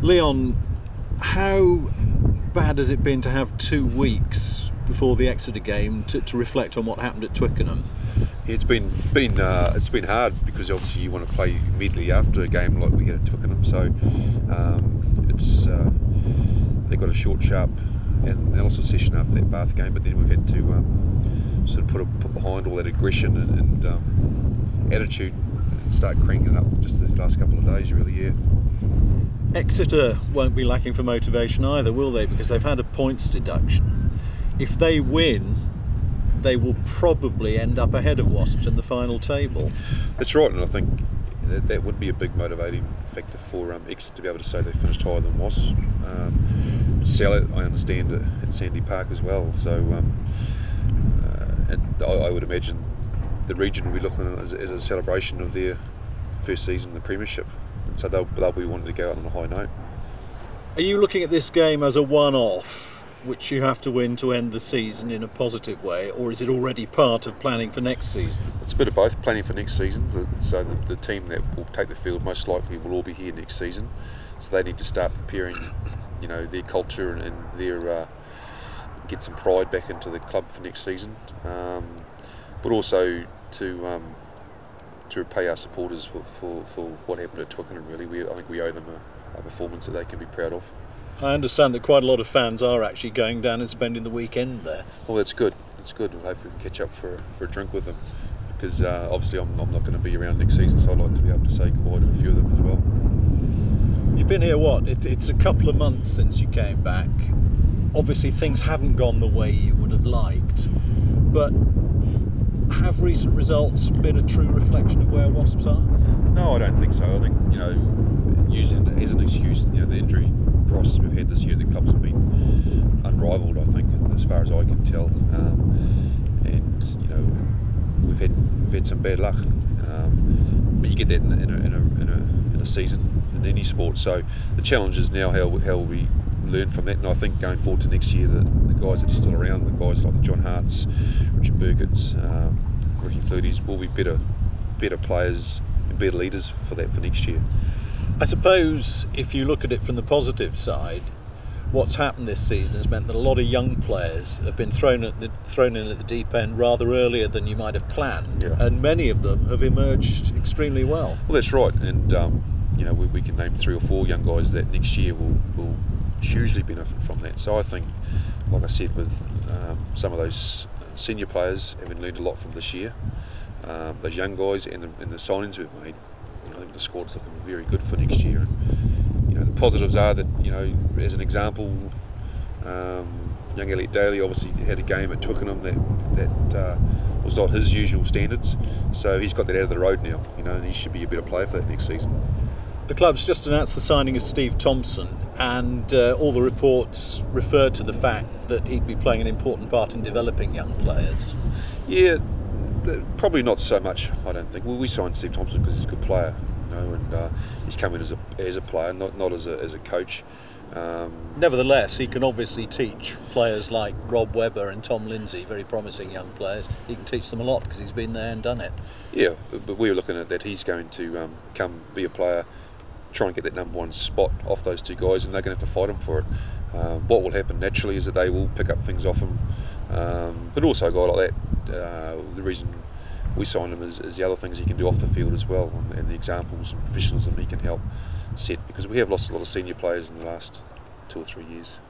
Leon, how bad has it been to have 2 weeks before the Exeter game to reflect on what happened at Twickenham? Yeah, it's been hard because obviously you want to play immediately after a game like we had at Twickenham. So they've got a short, sharp analysis session after that Bath game, but then we've had to sort of put behind all that aggression and attitude and start cranking it up just these last couple of days, really. Yeah. Exeter won't be lacking for motivation either, will they? Because they've had a points deduction. If they win, they will probably end up ahead of Wasps in the final table. That's right, and I think that would be a big motivating factor for Exeter to be able to say they finished higher than Wasps. Sell it, I understand, at Sandy Park as well. So and I would imagine the region will be looking at it as a celebration of their first season in the Premiership. And so they'll be wanting to go out on a high note. Are you looking at this game as a one-off, which you have to win to end the season in a positive way, or is it already part of planning for next season? It's a bit of both, planning for next season. So the team that will take the field most likely will all be here next season. So they need to start preparing, their culture and their get some pride back into the club for next season, but also to repay our supporters for what happened at Twickenham. Really, I think we owe them a performance that they can be proud of. I understand that quite a lot of fans are actually going down and spending the weekend there. Well, that's good. It's good. Hopefully we can catch up for a drink with them, because obviously I'm not going to be around next season, so I'd like to be able to say goodbye to a few of them as well. You've been here, it's a couple of months since you came back. Obviously things haven't gone the way you would have liked, but have recent results been a true reflection of where Wasps are? No, I don't think so. I think, using it as an excuse, the injury crisis we've had this year, the club's been unrivalled, I think, as far as I can tell. And we've had some bad luck, but you get that in a season in any sport. So the challenge is now how we learn from that. And I think going forward to next year, the guys that are still around, the guys like the John Harts, Richard Burkitt's, Ricky Fluties, will be better players and better leaders for next year. I suppose if you look at it from the positive side, what's happened this season has meant that a lot of young players have been thrown in at the deep end rather earlier than you might have planned, yeah. And many of them have emerged extremely well. Well, that's right, and we can name 3 or 4 young guys that next year will hugely benefit from that. So I think, like I said, with some of those senior players having learned a lot from this year, those young guys and the signings we've made, I think the squad's looking very good for next year. And the positives are that, as an example, young Elliot Daly obviously had a game at Twickenham that was not his usual standards, so he's got that out of the road now, and he should be a better player for that next season. The club's just announced the signing of Steve Thompson, and all the reports referred to the fact that he'd be playing an important part in developing young players. Yeah, probably not so much, I don't think. Well, we signed Steve Thompson because he's a good player, and he's come in as a player, not as a coach. Nevertheless, he can obviously teach players like Rob Webber and Tom Lindsay, very promising young players. He can teach them a lot because he's been there and done it. Yeah, but we were looking at that. He's going to come be a player, try and get that #1 spot off those 2 guys, and they're going to have to fight him for it. What will happen naturally is that they will pick up things off him, but also a guy like that, the reason we signed him is the other things he can do off the field as well, and the examples and professionalism he can help set, because we have lost a lot of senior players in the last 2 or 3 years.